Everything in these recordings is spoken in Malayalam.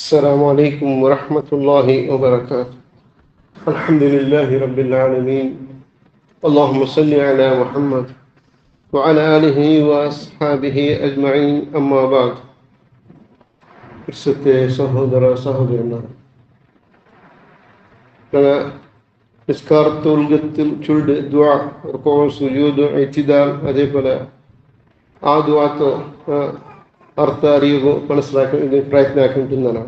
السلام عليكم ورحمة الله وبركاته. الحمد لله رب العالمين. اللهم صل على محمد وعلى آله وأصحابه أجمعين. أما بعد. ഇർസത്തെ സഹോദര സഹോദരന്മാർ, നിസ്കാരത്തിൽ ചൊല്ല് ദുആ, റുകൂ, സുജൂദ്, ഇഅ്തിദാൽ, അതേപോലെ ആ ദുആക്ക് ಅರ್ಥ ಅರಿವು ಮನಸ್ಸಿಲಾಕ ಪ್ರಯತ್ನ ಹಾಕಿಂಟುಂದನ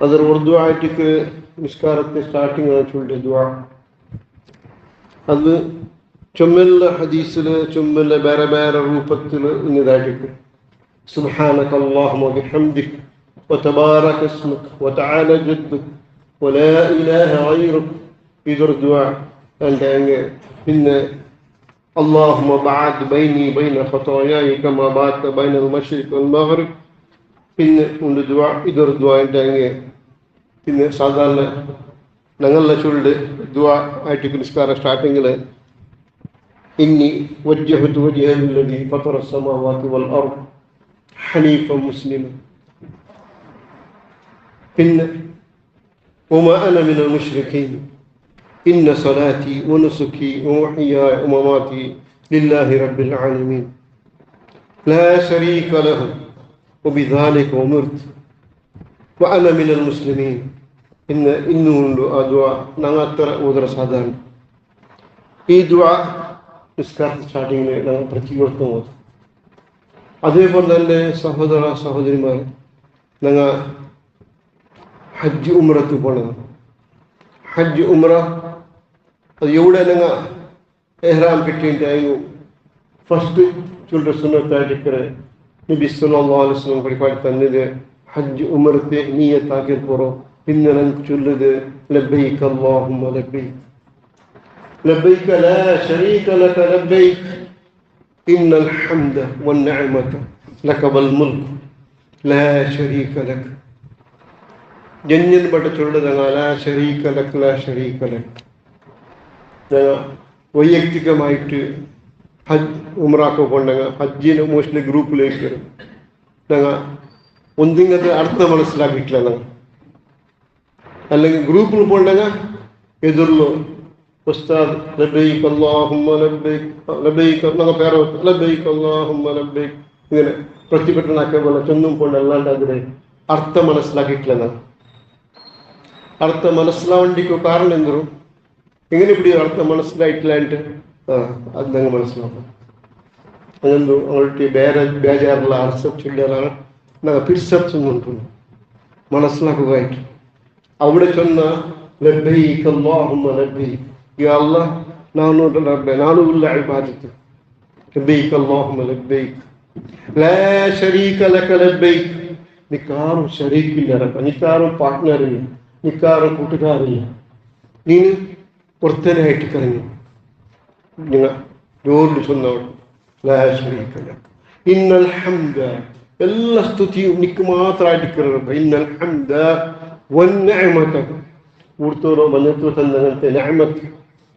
ಅದರ ಉರ್ದು ಆಯ್ಟಿಗೆ ನಿಸ್ಕಾರಕ್ಕೆ ಸ್ಟಾರ್ಟಿಂಗ್ ಚೊಲ್ಲೆ ದುಆ ಅದು ചൊമ്മെല്ല ഹദീസില് ചൊമ്മെല്ല വേറെ വേറെ രൂപത്തില് ഇന്നതായിട്ട് സുബ്ഹാനക അല്ലാഹുമ്മ ബിഹംദിക വതബാറക ഇസ്മുക വതആല ജദ്ദുക വലാ ഇലാഹ ഗൈറുക ഇതൊരു ദുആ അല്ലേ. പിന്നെ اللهم بعد بيني بين خطاياي كما بعدت بين المشرق والمغرب. പിന്നെ ഉണ്ട് ദുആ, ഇതൊരു ദുആ ഉണ്ടെങ്കിൽ പിന്നെ സാധാരണ ഞങ്ങളുടെ ചൊല്ല് ദുആ ആയിട്ട് നിസ്കാര സ്റ്റാർട്ടിങ്ങിൽ ഇന്നി വജ്ജഹതു വജ്ഹിയ ലില്ലദീ ഫതറ السماوات والأرض حنيفا مسلما. പിന്നെ وما أنا من المشركين إن صلاتي ونسكي ومحياي ومماتي لله رب العالمين لا شريك له وبذلك أمرت وأنا من المسلمين. إنه دعاء نغتر ودر സാധാരണ ഈ ദുആ നിസ്കാരത്തിൽ സ്റ്റാർട്ടിങ്ങിൽ ഞങ്ങൾ പ്രതിവർത്തം ഓതും. അതേപോലെ തന്നെ സഹോദര സഹോദരിമാർ, ഞങ്ങൾ ഹജ്ജ് ഉംറക്ക് പോകണം. ഹജ്ജ് ഉംറ ಅದು ಎವಡನಂಗ ಎಹ್ರಾಮ್ ಕಟ್ಟಿಂಟಾಯು ಫಸ್ಟ್ ಚುಲ್ರ ಸುನ್ನತಾಗಿಕ್ಕರೆ ನಬಿ ಸಲ್ಲಲ್ಲಾಹು ಅಲೈಹಿ ವಸಲ್ಲಂ ಪರಿಪಾಡಿ ತಂದಿದೆ ಹಜ್ ಉಮ್ರತೆ ನಿಯತ್ ಆಗಿರ್ಪರೋ. പിന്നെ നമുക്ക് ചൊല്ലുന്നത് ലബ്ബൈക അല്ലാഹുമ്മ ലബ്ബൈക ലബ്ബൈക ലാ ശരീക ലക ലബ്ബൈക ഇന്നൽ ഹംദ വന്നിഅമത ലക വൽ മുൽക് ലാ ശരീക ലക. ജന്നിൻ ബട്ട ചൊല്ലുന്നത് ലാ ശരീക ലക ലാ ശരീക ലക. വൈയക്തികമായിട്ട് ഹജ്ജ് ഉംറക്ക് പോകണ്ടെങ്കിൽ ഹജ്ജിന് മോസ്റ്റ്ലി ഗ്രൂപ്പിലേക്ക് വരും. ഞങ്ങൾ ഒന്നിങ്ങനത്തെ അർത്ഥം മനസ്സിലാക്കിയിട്ടില്ല. ഞങ്ങൾ അല്ലെങ്കിൽ ഗ്രൂപ്പിൽ പോകണ്ടെങ്കിൽ എതിർന്നു ഉസ്താദ് ലബ്ബൈക അല്ലാഹുമ്മ ലബ്ബൈക ലബ്ബൈക ഞങ്ങൾ പേര് ലബ്ബൈക അല്ലാഹുമ്മ ലബ്ബൈക ഇങ്ങനെ പ്രതിപട്ടനാക്കിയ പോലെ ചൊന്നും കൊണ്ട് അല്ലാണ്ട് അതിന് അർത്ഥം മനസ്സിലാക്കിയിട്ടില്ല. ഞങ്ങൾ അർത്ഥം മനസ്സിലാവേണ്ടിക്കോ കാരണം എന്തൊരു എങ്ങനെ ഇപ്പടി അർത്ഥം മനസ്സിലായിട്ടില്ലായിട്ട് അത് ഞങ്ങൾ മനസ്സിലാക്കും. അങ്ങനെന്തോ അവൾക്ക് ബേജാറുള്ള അർത്ഥം ചൊല്ലിയാലാണ് ഞങ്ങൾ പിരിച്ചൊന്നുണ്ട് മനസ്സിലാക്കുകയായിട്ട്. അവിടെ ചൊന്ന ലബ്ബൈക അല്ലാഹുമ്മ ലബ്ബൈക യാ അല്ലാഹ് നാനുള്ള ഇബാദത്ത് ലബ്ബൈക അല്ലാഹുമ്മ ലബ്ബൈക ലാ ശരീക ലക ലബ്ബൈക. നിക്കാറും ശരീക്കില്ല, നിക്കാറും പാർട്ട്ണറില്ല, നിക്കാറും കൂട്ടുകാരില്ല. നീന് പുറത്തനായിട്ട് കറങ്ങി നിങ്ങൾ ജോലി ചൊന്നവൾ ലാ ശരീക ലക ഇന്നൽ ഹംദ എല്ലാ സ്തുതിയും നിക്ക് മാത്രമായിട്ട് കയറും. ഇന്നൽ ഹംദ വന്നിഅമത ഊർത്തോറോ വന്നത്തോ തന്നങ്ങനത്തെ നിഅമത്ത്,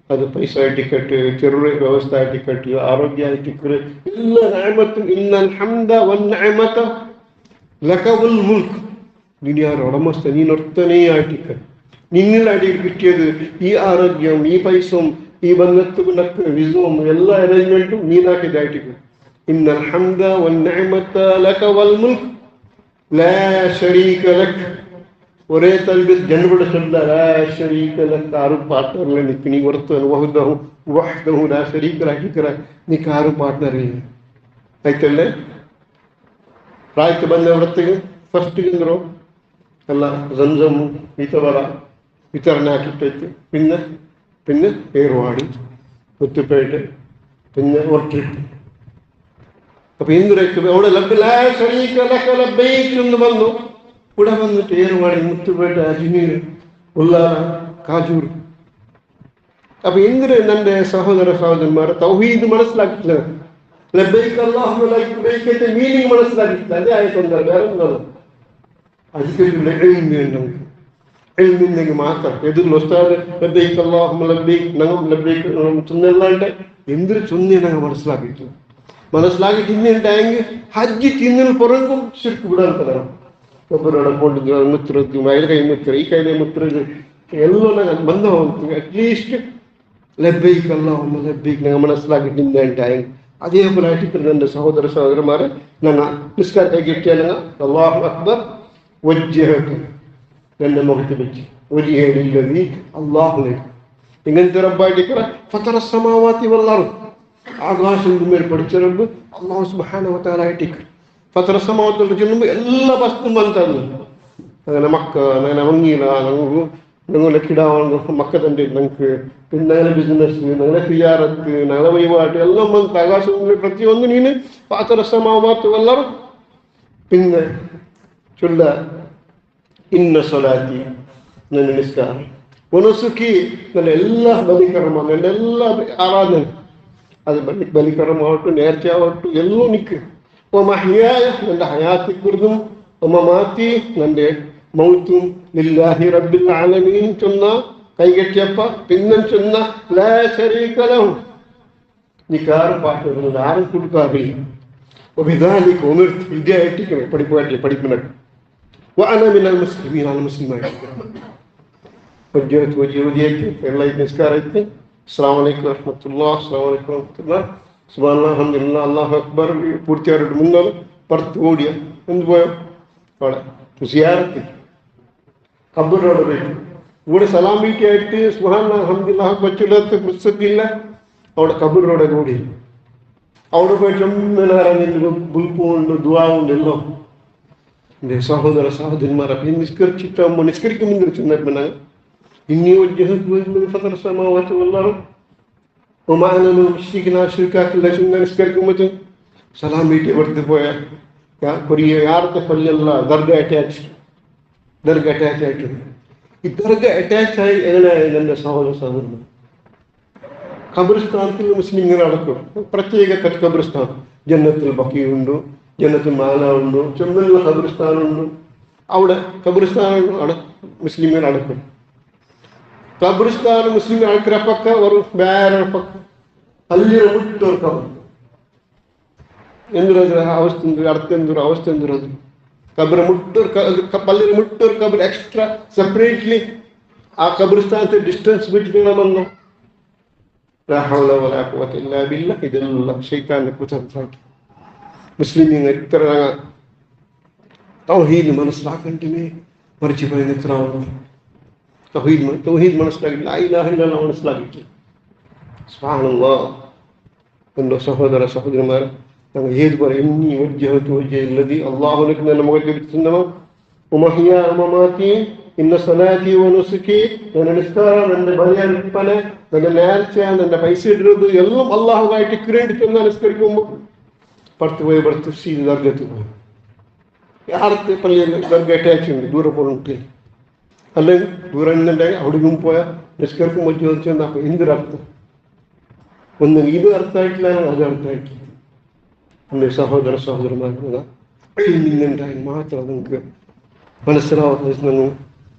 അത് പൈസ ടിക്കറ്റ്, ചെറു വ്യവസ്ഥ ടിക്കറ്റ്, ആരോഗ്യ ടിക്കറ്റ്, എല്ലാ നിഅമത്തും ഇന്നൽ ഹംദ വന്നിഅമത ലക വൽ മുൽക്. ദുനിയാ ഉടമസ്ഥ നീനൊരുത്തനേ ആയിട്ട് നിങ്ങളടി കിട്ടിയത് ഈ ആരോഗ്യം, ഈ പൈസയും, ഈ ബന്ധത്തുകളൊക്കെ വിസവും എല്ലാ അറേഞ്ച്മെന്റും നീനാക്കിയതായിട്ട്. ഇന്നൽ ഹംദ വന്നിഅമത ലക വൽ മുൽക് ലാ ശരീക ലക. ഒരേ തൽബിൽ ജൻബിടെ ചൊല്ല ലാ ശരീക ലക. ആരും പാർട്ട്ണറില്ല, നിക്ക് നീ ഒരുത്തൻ വഹ്ദഹു വഹ്ദഹു ലാ ശരീക ലക. നിക്ക് ആരും പാർട്ട്ണറില്ല ആയിട്ടല്ലേ. പ്രായಕ್ಕೆ ಬಂದವರತ್ತಿಗೆ ಫಸ್ಟ್ ಇಂದ್ರು ಎಲ್ಲ ಜಂಜಮ್ಮು ಈತವರ വിതരണ ആക്കിയിട്ട് പിന്നെ പിന്നെ ഏർവാടി, മുത്തുപേട്ട്, പിന്നെ ഒരു ട്രിപ്പ്. അപ്പൊ ഇന്ദുരക്ക് അവിടെ ലബ്ബൈക്ക് വന്നു. ഇവിടെ വന്നിട്ട് ഏർവാടി, മുത്തുപേട്ട്, അജ്മീർ, ഉള്ളാല, കാജൂർ. അപ്പൊ ഇന്ദിര എൻ്റെ സഹോദര സഹോദരന്മാർ തൗഹീദ് മനസ്സിലാക്കിയിട്ടില്ല. ലബ്ബൈക അല്ലാഹുമ്മ ലബ്ബൈക്കത്തെ മീനിങ് മനസ്സിലാക്കിയിട്ടില്ല. അതേ ആയിട്ടൊന്നല്ല, വേറെ ഒന്നല്ല. അതിലുള്ള നമുക്ക് എഴുതുന്നെങ്കിൽ മാത്രം എതിർന്ന് ഉസ്താദ് ലബ്ബൈക അല്ലാഹുമ്മ ലബ്ബൈക ഞങ്ങൾ ലബ്ബൈക ചൊന്നല്ലാണ്ട് എന്തൊരു ചൊന്നി ഞങ്ങൾ മനസ്സിലാക്കിയിട്ടില്ല. മനസ്സിലാക്കിയിട്ട് ഇന്നുണ്ടായെങ്കിൽ ഹജ്ജ് തിന്നിൽ പുറങ്ങും ശിർക്ക് വിടാൻ തരണം. ಒಬ್ಬರೊಳಗೆ ಕೊಂಡಿದ್ದು ಮುತ್ತಿರದ್ದು ಮೈಲ ಕೈ ಮುತ್ತಿರ ಈ ಕೈಲೇ ಮುತ್ತಿರದು ಎಲ್ಲ ಬಂದ ಹೋಗ್ತೀವಿ ಅಟ್ಲೀಸ್ಟ್ ലബ്ബൈക്ക് അല്ലാഹുമ്മ ലബ്ബൈക്ക് ഞങ്ങൾ മനസ്സിലാക്കിയിട്ടുണ്ട് ടൈം അതേപോലെ ആയിട്ട് എൻ്റെ സഹോദര സഹോദരന്മാരെ ഞങ്ങൾ നിസ്കാരത്തെ കിട്ടിയാൽ അല്ലാഹു അക്ബർ വജ്ജഹത്തു എൻ്റെ മുഖത്ത് വെച്ച് ഒരു ഏഴില്ലതി അള്ളാഹുലേക്ക് ഇങ്ങനത്തെ റബ്ബായിട്ട് ഫതറ സമാവാതി വൽ ആകാശം മേൽ പഠിച്ച റബ്ബ് അല്ലാഹു സുബ്ഹാനഹു വ തആല ആയിട്ട് ഫതറ സമാവാതി ചെല്ലുമ്പോൾ എല്ലാ വസ്തുവും വന്നതല്ല അങ്ങനെ മക്ക അങ്ങനെ മങ്ങീല ഞങ്ങളെ കിടാവാണ് മക്ക തന്നെ ഞങ്ങൾക്ക് പിന്നെ ഞങ്ങളെ ബിസിനസ് ഞങ്ങളെ തിയാറത്ത് ഞങ്ങളെ വഴിപാട്ട് എല്ലാം വന്ന് ആകാശം പ്രത്യേകം നീന് ഫതറ സമാവാതി വൽ പിന്നെ ചൊല്ല ഇന്ന സ്വലാത്തി ನನ್ನ ನಿಸ್ಕಾರ ಒನಸುಕಿ ನನ್ನ ಎಲ್ಲ ಬಲಿಕರ್ಮ ನನ್ನ ಎಲ್ಲ ಆರಾಧನೆ ಅದು ಬಲಿಕರ್ಮ ಆವಟ್ಟು ನೇರ್ಚೆ ಆವಟ್ಟು ಎಲ್ಲೂ ನಿಕ್ಕು ಒ ಮಹ್ಯಾಯ ನನ್ನ ಹಯಾತಿ ಕುರ್ದುಂ ಒಮ್ಮ ಮಾತಿ ನಂದೆ ಮೌತು ಲಿಲ್ಲಾಹಿ ರಬ್ಬಿಲ್ ಆಲಮೀನ್ ಚೊನ್ನ ಕೈಗೆಟ್ಟಿಯಪ್ಪ ಪಿನ್ನನ್ ಚೊನ್ನ ಲಾ ಶರೀಕ ಲಹು ನಿಕಾರ ಪಾಠ ಆರು ಕುಡ್ಕಾಗಲಿ ಒಬಿದಾಲಿಕ್ ಉಮಿರ್ತು ವಿದ್ಯಾ ಎಟ್ಟಿಕೆ പഠിപ്പിനക്ക് وأنا من المسلمين على المسلمين وجهت وجهي وديتي الله يذكرك السلام عليكم ورحمة الله السلام عليكم ورحمة الله سبحان الله الحمد لله الله أكبر പൂർത്തിയായിട്ട് മുന്നോട്ട് പുറത്ത് ഓടിയ എന്ത് പോയോ അവിടെ സിയാറത്ത് ഖബറോട് പോയി ഇവിടെ സലാം വീട്ടിയായിട്ട് സുബ്ഹാൻ അല്ലാഹ് അൽഹംദുലില്ലാഹ് വച്ചുള്ളത്തെ പ്രസക്തിയില്ല അവിടെ ഖബറോടെ ഓടി അവിടെ പോയിട്ട് ഒന്നും അറിഞ്ഞില്ല ബുൽപ്പുണ്ട് ദുആ ഉണ്ട് എല്ലാം എൻ്റെ സഹോദര സഹോദരന്മാരെ നിസ്കരിച്ചിട്ടാകുമ്പോൾ നിസ്കരിക്കുമ്പോൾ ചെന്നപ്പോൾ إني وجهت وجهي فطر السماوات والأرض وما أنا من المشركين الشركات اللي شفنا نسكركم متى سلام بيتي برد بويا يا كوريا يارت فلي الله درجة attach الدرجة attach هاي أنا إذا سهولة سهولة قبرستان كل مسلمين علىكم प्रत्येक कट قبرستان جنة البقيع उंडो جنة المعلى उंडो चंदन قبرستان उंडो അവിടെ قبرستان على مسلمين علىكم ഖബറിസ്ഥാൻ മുസ്ലിം ആൾക്കാരെ പക്ക ഒരു വേറെ പക്ക അല്ലിರ ಮುಟ್ಟೋರ್ಕವ ಎಂದುರದ ಅವಸ್ಥೆ ಅರ್ಥ ಎಂದುರ ಅವಸ್ಥೆ ಎಂದುರದು ಕಬ್ರ ಮುಟ್ಟೋರ್ ಪಲ್ಲಿರ ಮುಟ್ಟೋರ್ ಕಬ್ರ ಎಕ್ಸ್ಟ್ರಾ ಸೆಪರೇಟ್ಲಿ ಆ ഖബറിസ്ഥാനത്തെ ഡിസ്റ്റൻസ് ಬಿಟ್ವೀನ್ ನಮ್ಮನ್ನು لا حول ولا قوة إلا بالله ಇದೆಲ್ಲ ಶೈತಾನ ಕುತಂತ್ರ ಮುಸ್ಲಿಮೀನ್ ಇತರ ತೌಹೀದ್ ಮನಸ್ಸಾಕಂಟಿನೇ ಮರ್ಚಿಪನೆ ನಿತ್ರಾವ توحيد മനസ്സിലാക്കി ലാ ഇലാഹ ഇല്ലല്ലാഹ് മനസ്സിലാക്കി സുബ്ഹാനല്ലാഹ് എൻ്റെ സഹോദര സഹോദരിമാരെ ഞങ്ങൾ ഏത് പറയും ഇന്നി വജ്ജഹതു വജ്ഹി അല്ലാഹുലേക്ക് ನನ್ನ മുഖത്ത് വെച്ചിട്ടുണ്ടോ ഉമഹിയ ഉമമാതി ഇന്ന സലാത്തി വനുസുകി ನನ್ನ നിസ്കാര എൻ്റെ ബലിയർപ്പണ എൻ്റെ നേർച്ച എൻ്റെ പൈസ ഇടുന്നത് എല്ലാം അല്ലാഹുവായിട്ട് ക്രെഡിറ്റ് നിസ്കരിക്കുമ്പോൾ പുറത്ത് സീദ് ദർഗത്ത് പോയി യാർക്ക് പള്ളിയിൽ ദർഗ അറ്റാച്ച് ഉണ്ട് ദൂരെ പോയിട്ട് അല്ലെങ്കിൽ ദൂരം നിന്നുണ്ടെങ്കിൽ അവിടേക്കും പോയാൽ നിസ്കരിക്കും മറ്റു ചോദിച്ചാൽ അപ്പോൾ എന്തൊരർത്ഥം ഒന്നും ഇത് അർത്ഥമായിട്ടില്ല അത് അർത്ഥമായിട്ടില്ല എൻ്റെ സഹോദര സഹോദരന്മാരുണ്ടായി മാത്രം നിങ്ങൾക്ക് മനസ്സിലാവുന്ന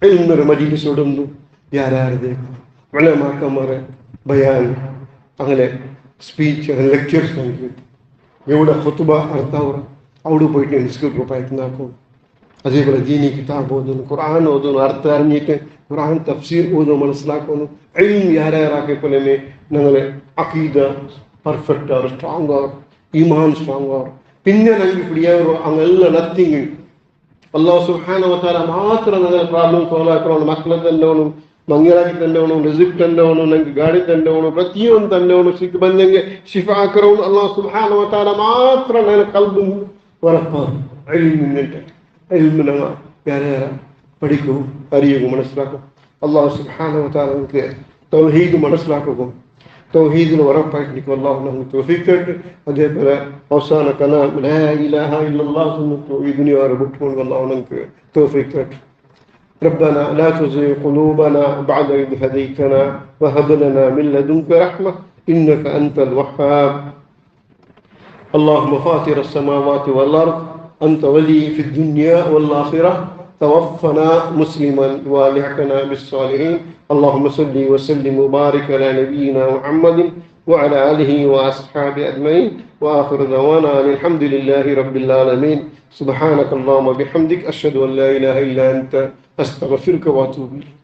എന്നൊരു മജീലിസോടൊന്നും യാരാരത് വെള്ളമാക്കന്മാരെ ബയാൻ അങ്ങനെ സ്പീച്ച് അങ്ങനെ ലെക്ചേഴ്സ് നൽകി എവിടെ ഖുതുബ അർത്ഥാവുക അവിടെ പോയിട്ട് നിസ്കരിക്കും പ്രയത്നാക്കും അതേപോലെ ദീനി കിതാബ് ഓതുന്നു ഖുർആൻ ഓതുന്നു അർത്ഥം അറിഞ്ഞിട്ട് ഖുർആൻ തഫ്സീർ ഓതുന്നു മനസ്സിലാക്കുന്നു ഇൽമ് യാരാറാക്കെ പോലെ ഞങ്ങളെ അഖീദ പെർഫെക്റ്റ് ആവും സ്ട്രോങ് ആവും ഈമാൻ സ്ട്രോങ് ആവും പിന്നെ ഞങ്ങൾക്ക് പിടിയാവോ അങ്ങനെല്ല നത്തിങ് അല്ലാഹു സുബ്ഹാനഹു വ തആല മാത്രം ഞങ്ങളെ പ്രാബ്ലം സോൾവ് ആക്കണം മക്കളെ തന്നോണം ಮಂಗಳಾಗಿ ತಂದವನು ರಿಜಿಕ್ ತಂದವನು ನಂಗೆ ಗಾಡಿ ತಂದವನು ಪ್ರತಿಯೊಂದು ತಂದವನು ಸಿಕ್ಕ ಬಂದಂಗೆ ಶಿಫಾ ಹಾಕರವನು ಅಲ್ಲಾಹ್ ಸುಬ್ಹಾನಹು ವ ತಆಲ ಮಾತ್ರ ನನ್ನ ಕಲ್ಬು ವರಪ್ಪ ഇൽമു ഞങ്ങൾ വേറെ പഠിക്കും അറിയുക മനസ്സിലാക്കും അല്ലാഹു സുബ്ഹാനഹു വ തആല നമുക്ക് തൗഹീദ് മനസ്സിലാക്കും തൗഹീദിൽ ഉറപ്പായിട്ട് നിൽക്കും അല്ലാഹു നമുക്ക് തൗഫീഖ് തരട്ടെ അതേപോലെ അവസാന കലാം ലാ ഇലാഹ ഇല്ലല്ലാഹ് തൗഹീദിനെ അറിവിട്ടുകൊണ്ട് അല്ലാഹു നമുക്ക് തൗഫീഖ് തരട്ടെ ربنا لا تزغ قلوبنا بعد إذ هديتنا وهب لنا من لدنك رحمة إنك أنت الوهاب اللهم فاطر السماوات والأرض أنت ولي في الدنيا والآخرة توفنا مسلما والحقنا بالصالحين اللهم صل وسلم وبارك على نبينا محمد وعلى آله وأصحابه أجمعين وآخر دعوانا أن الحمد لله رب العالمين സുബ്ഹാനക അല്ലാഹുമ്മ ബിഹംദിക അഷ്ഹദു അൻ ലാ ഇലാഹ ഇല്ല അൻത അസ്തഗ്ഫിറുക വഅതൂബു ഇലൈക്.